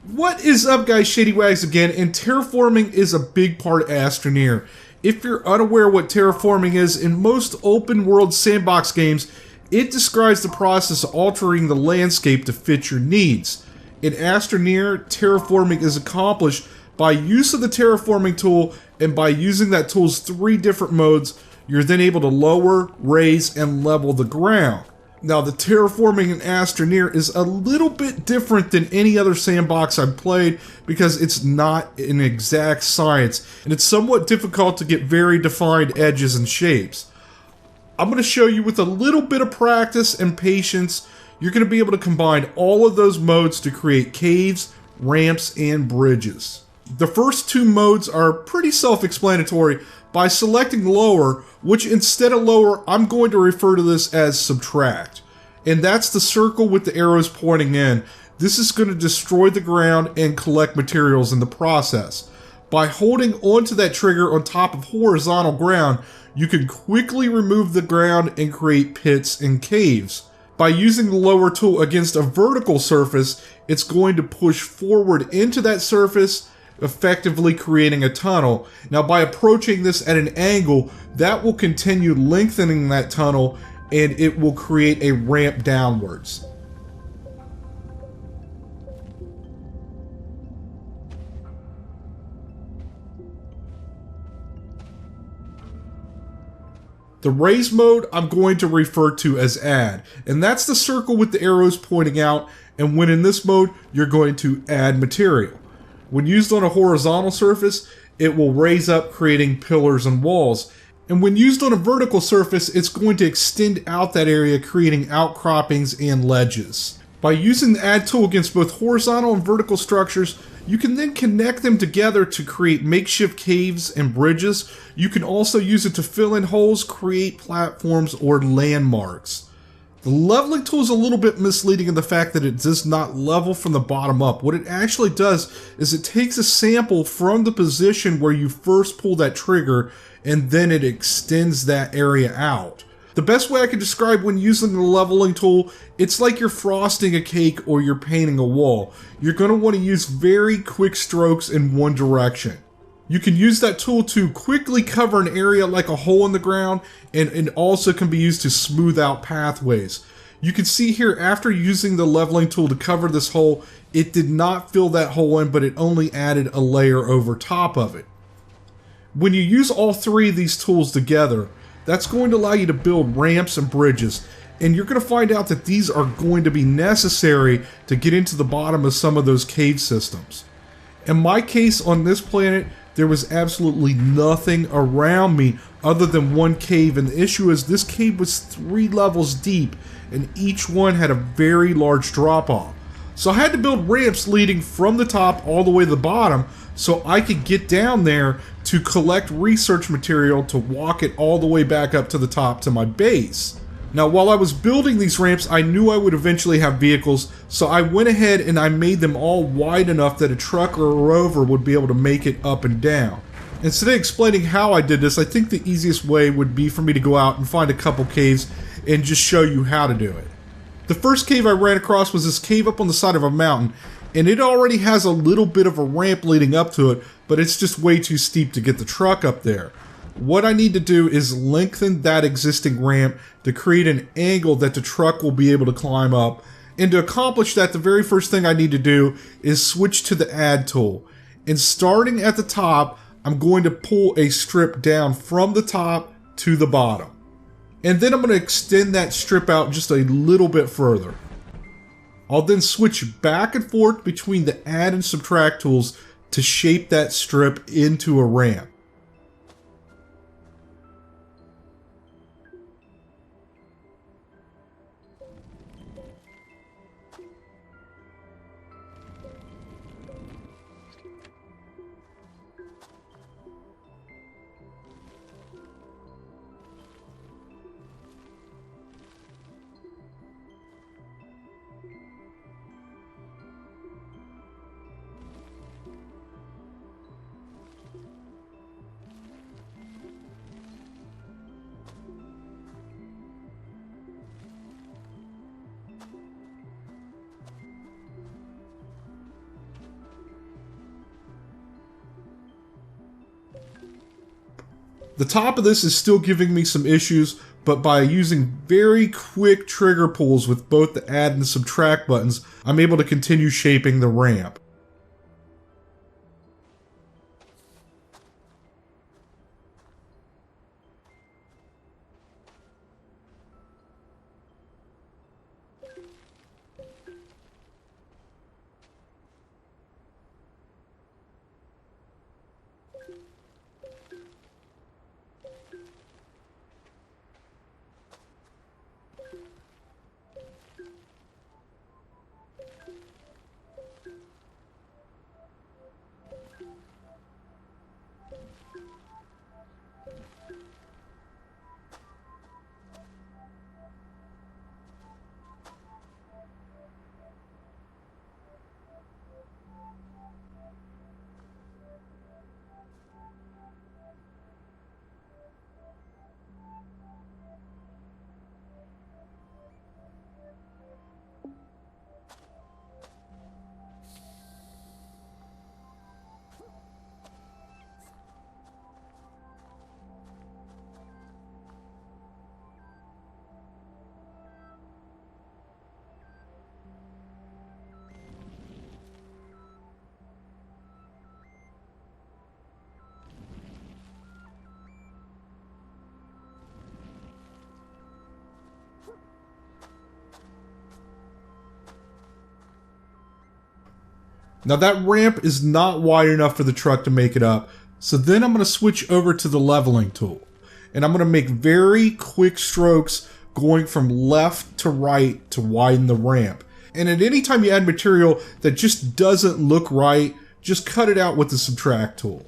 What is up, guys? ShadyWags again, and terraforming is a big part of Astroneer. If you're unaware what terraforming is, in most open world sandbox games, it describes the process of altering the landscape to fit your needs. In Astroneer, terraforming is accomplished by use of the terraforming tool, and by using that tool's 3 different modes, you're then able to lower, raise, and level the ground. Now, the terraforming in Astroneer is a little bit different than any other sandbox I've played because it's not an exact science, and it's somewhat difficult to get very defined edges and shapes. I'm going to show you with a little bit of practice and patience, you're going to be able to combine all of those modes to create caves, ramps, and bridges. The first 2 modes are pretty self-explanatory. By selecting lower, which instead of lower, I'm going to refer to this as subtract. And that's the circle with the arrows pointing in. This is going to destroy the ground and collect materials in the process. By holding onto that trigger on top of horizontal ground, you can quickly remove the ground and create pits and caves. By using the lower tool against a vertical surface, it's going to push forward into that surface, effectively creating a tunnel. Now, by approaching this at an angle, that will continue lengthening that tunnel and it will create a ramp downwards. The raise mode I'm going to refer to as add, and that's the circle with the arrows pointing out, and when in this mode, you're going to add material. When used on a horizontal surface, it will raise up, creating pillars and walls. And when used on a vertical surface, it's going to extend out that area, creating outcroppings and ledges. By using the add tool against both horizontal and vertical structures, you can then connect them together to create makeshift caves and bridges. You can also use it to fill in holes, create platforms, or landmarks. The leveling tool is a little bit misleading in the fact that it does not level from the bottom up. What it actually does is it takes a sample from the position where you first pull that trigger, and then it extends that area out. The best way I can describe when using the leveling tool, it's like you're frosting a cake or you're painting a wall. You're going to want to use very quick strokes in one direction. You can use that tool to quickly cover an area like a hole in the ground, and it also can be used to smooth out pathways. You can see here, after using the leveling tool to cover this hole, it did not fill that hole in, but it only added a layer over top of it. When you use all 3 of these tools together, that's going to allow you to build ramps and bridges, and you're going to find out that these are going to be necessary to get into the bottom of some of those cave systems. In my case, on this planet, there was absolutely nothing around me other than one cave, and the issue is this cave was 3 levels deep, and each one had a very large drop-off. So I had to build ramps leading from the top all the way to the bottom so I could get down there to collect research material to walk it all the way back up to the top to my base. Now, while I was building these ramps, I knew I would eventually have vehicles, so I went ahead and I made them all wide enough that a truck or a rover would be able to make it up and down. Instead of explaining how I did this, I think the easiest way would be for me to go out and find a couple caves and just show you how to do it. The first cave I ran across was this cave up on the side of a mountain, and it already has a little bit of a ramp leading up to it, but it's just way too steep to get the truck up there. What I need to do is lengthen that existing ramp to create an angle that the truck will be able to climb up. And to accomplish that, the very first thing I need to do is switch to the add tool. And starting at the top, I'm going to pull a strip down from the top to the bottom. And then I'm going to extend that strip out just a little bit further. I'll then switch back and forth between the add and subtract tools to shape that strip into a ramp. The top of this is still giving me some issues, but by using very quick trigger pulls with both the add and subtract buttons, I'm able to continue shaping the ramp. Now that ramp is not wide enough for the truck to make it up, so then I'm going to switch over to the leveling tool. And I'm going to make very quick strokes going from left to right to widen the ramp. And at any time you add material that just doesn't look right, just cut it out with the subtract tool.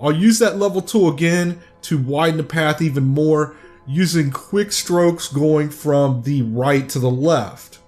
I'll use that level tool again to widen the path even more, using quick strokes going from the right to the left.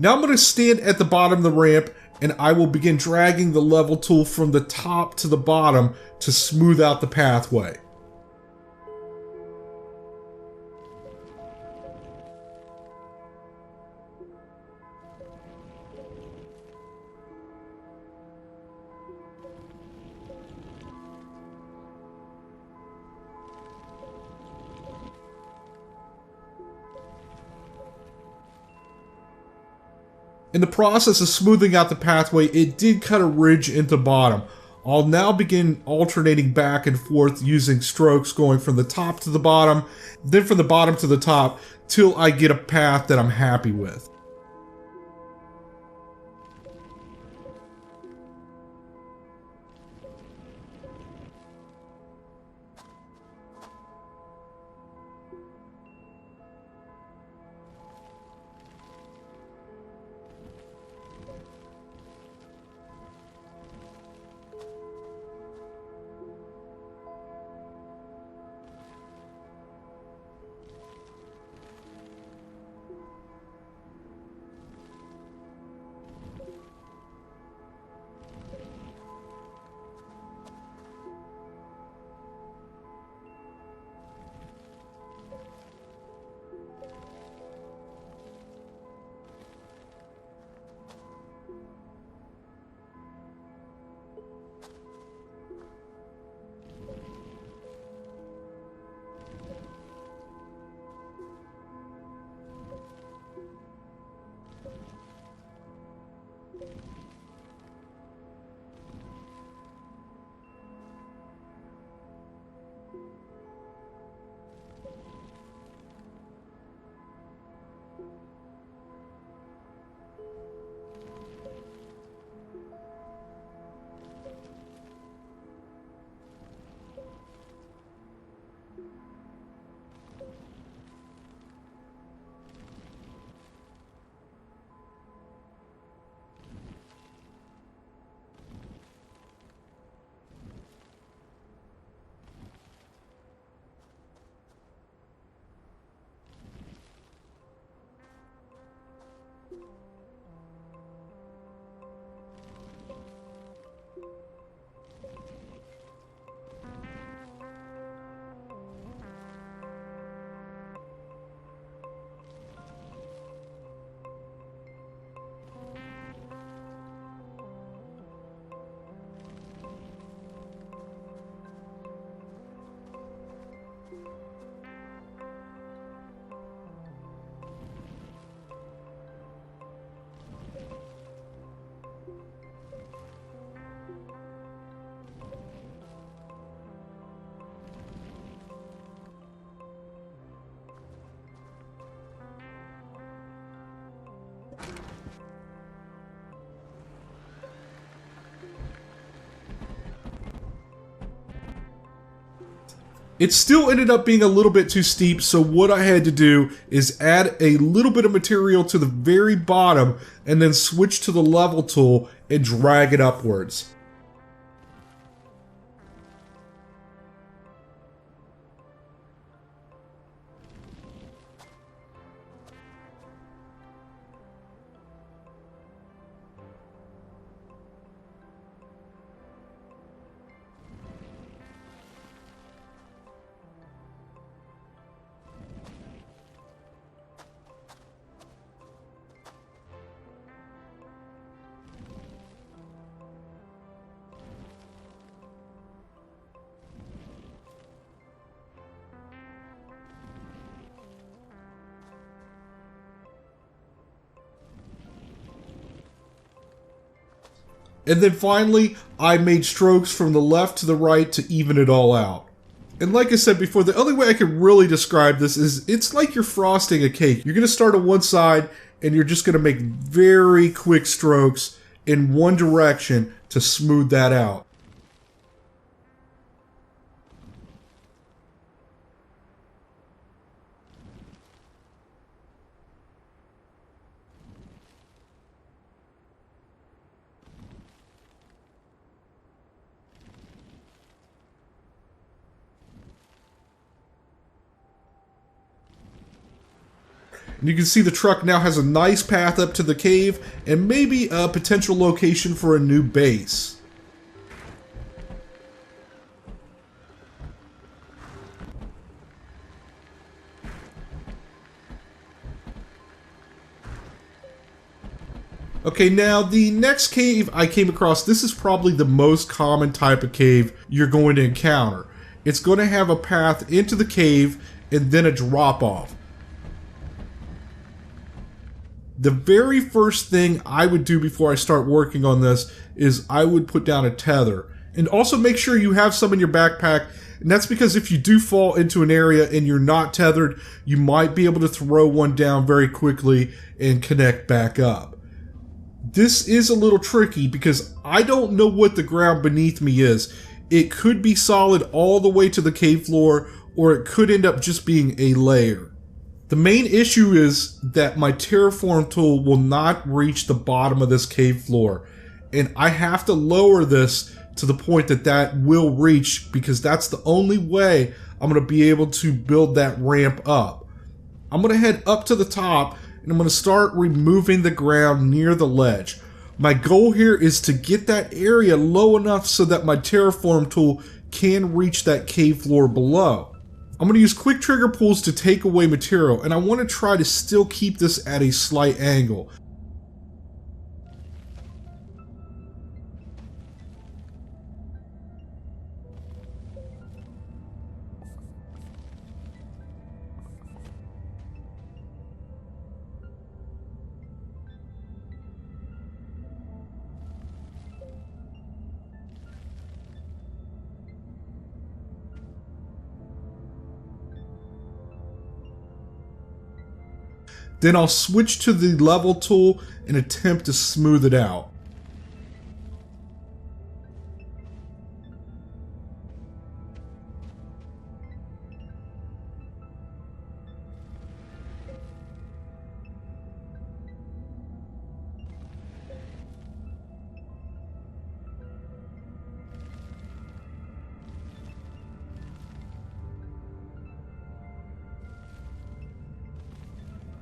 Now I'm going to stand at the bottom of the ramp and I will begin dragging the level tool from the top to the bottom to smooth out the pathway. In the process of smoothing out the pathway, it did cut a ridge into bottom. I'll now begin alternating back and forth using strokes going from the top to the bottom, then from the bottom to the top, till I get a path that I'm happy with. It still ended up being a little bit too steep, so what I had to do is add a little bit of material to the very bottom and then switch to the level tool and drag it upwards. And then finally, I made strokes from the left to the right to even it all out. And like I said before, the only way I can really describe this is it's like you're frosting a cake. You're going to start on one side and you're just going to make very quick strokes in one direction to smooth that out. And you can see the truck now has a nice path up to the cave and maybe a potential location for a new base. Okay, now the next cave I came across, this is probably the most common type of cave you're going to encounter. It's going to have a path into the cave and then a drop off. The very first thing I would do before I start working on this is I would put down a tether. And also make sure you have some in your backpack. And that's because if you do fall into an area and you're not tethered, you might be able to throw one down very quickly and connect back up. This is a little tricky because I don't know what the ground beneath me is. It could be solid all the way to the cave floor, or it could end up just being a layer. The main issue is that my Terraform tool will not reach the bottom of this cave floor, and I have to lower this to the point that that will reach, because that's the only way I'm going to be able to build that ramp up. I'm going to head up to the top and I'm going to start removing the ground near the ledge. My goal here is to get that area low enough so that my Terraform tool can reach that cave floor below. I'm going to use quick trigger pulls to take away material, and I want to try to still keep this at a slight angle. Then I'll switch to the level tool and attempt to smooth it out.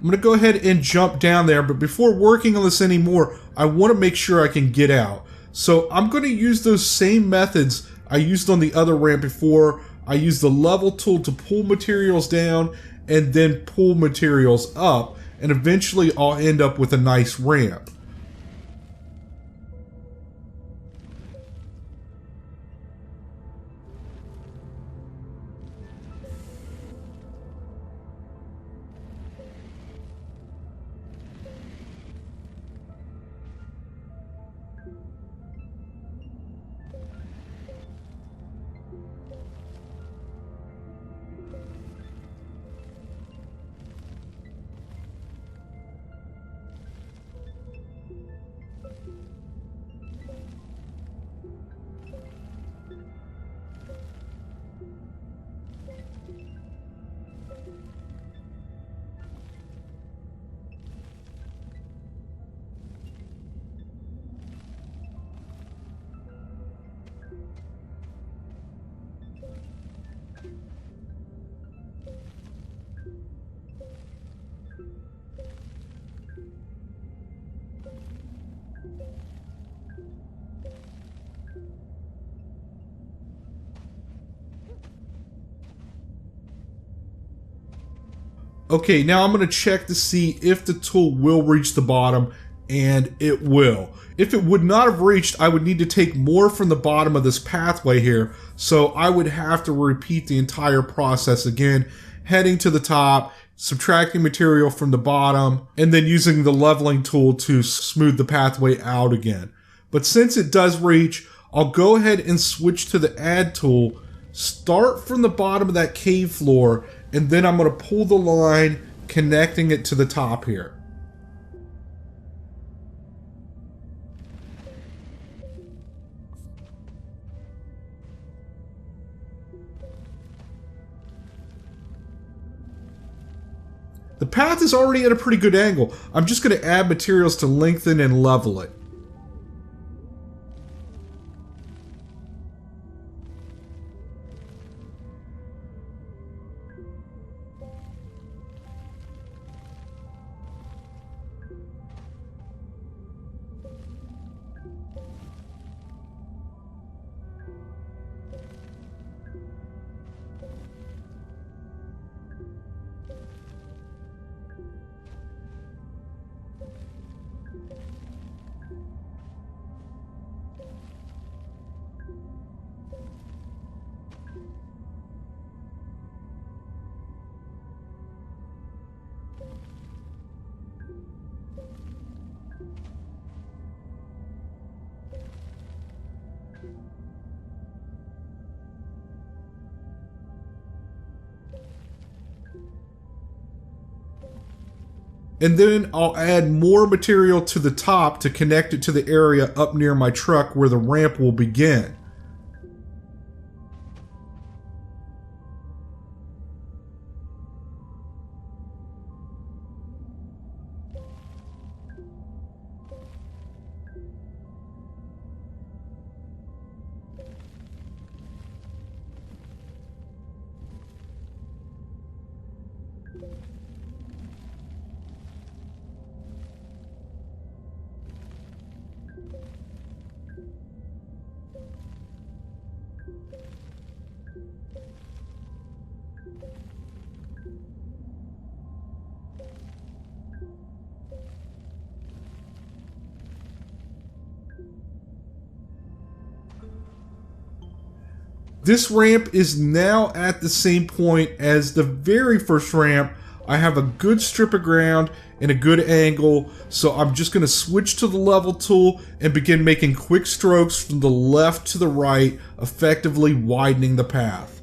I'm going to go ahead and jump down there, but before working on this anymore, I want to make sure I can get out. So I'm going to use those same methods I used on the other ramp before. I use the level tool to pull materials down and then pull materials up, and eventually I'll end up with a nice ramp. Okay, now I'm going to check to see if the tool will reach the bottom, and it will. If it would not have reached, I would need to take more from the bottom of this pathway here, so I would have to repeat the entire process again, heading to the top, subtracting material from the bottom, and then using the leveling tool to smooth the pathway out again. But since it does reach, I'll go ahead and switch to the add tool, start from the bottom of that cave floor, and then I'm going to pull the line connecting it to the top here. The path is already at a pretty good angle. I'm just going to add materials to lengthen and level it. And then I'll add more material to the top to connect it to the area up near my truck where the ramp will begin. This ramp is now at the same point as the very first ramp. I have a good strip of ground and a good angle, so I'm just going to switch to the level tool and begin making quick strokes from the left to the right, effectively widening the path.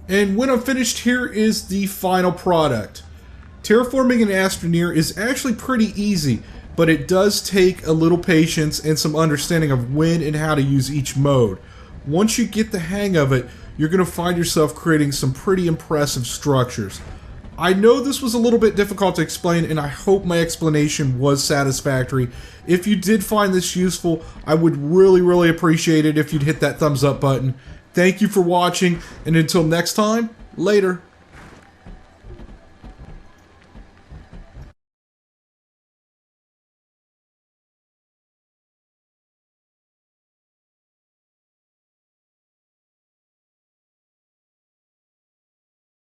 And when I'm finished, here is the final product. Terraforming in Astroneer is actually pretty easy, but it does take a little patience and some understanding of when and how to use each mode. Once you get the hang of it, you're going to find yourself creating some pretty impressive structures. I know this was a little bit difficult to explain, and I hope my explanation was satisfactory. If you did find this useful, I would really appreciate it if you'd hit that thumbs up button. Thank you for watching, and until next time, later.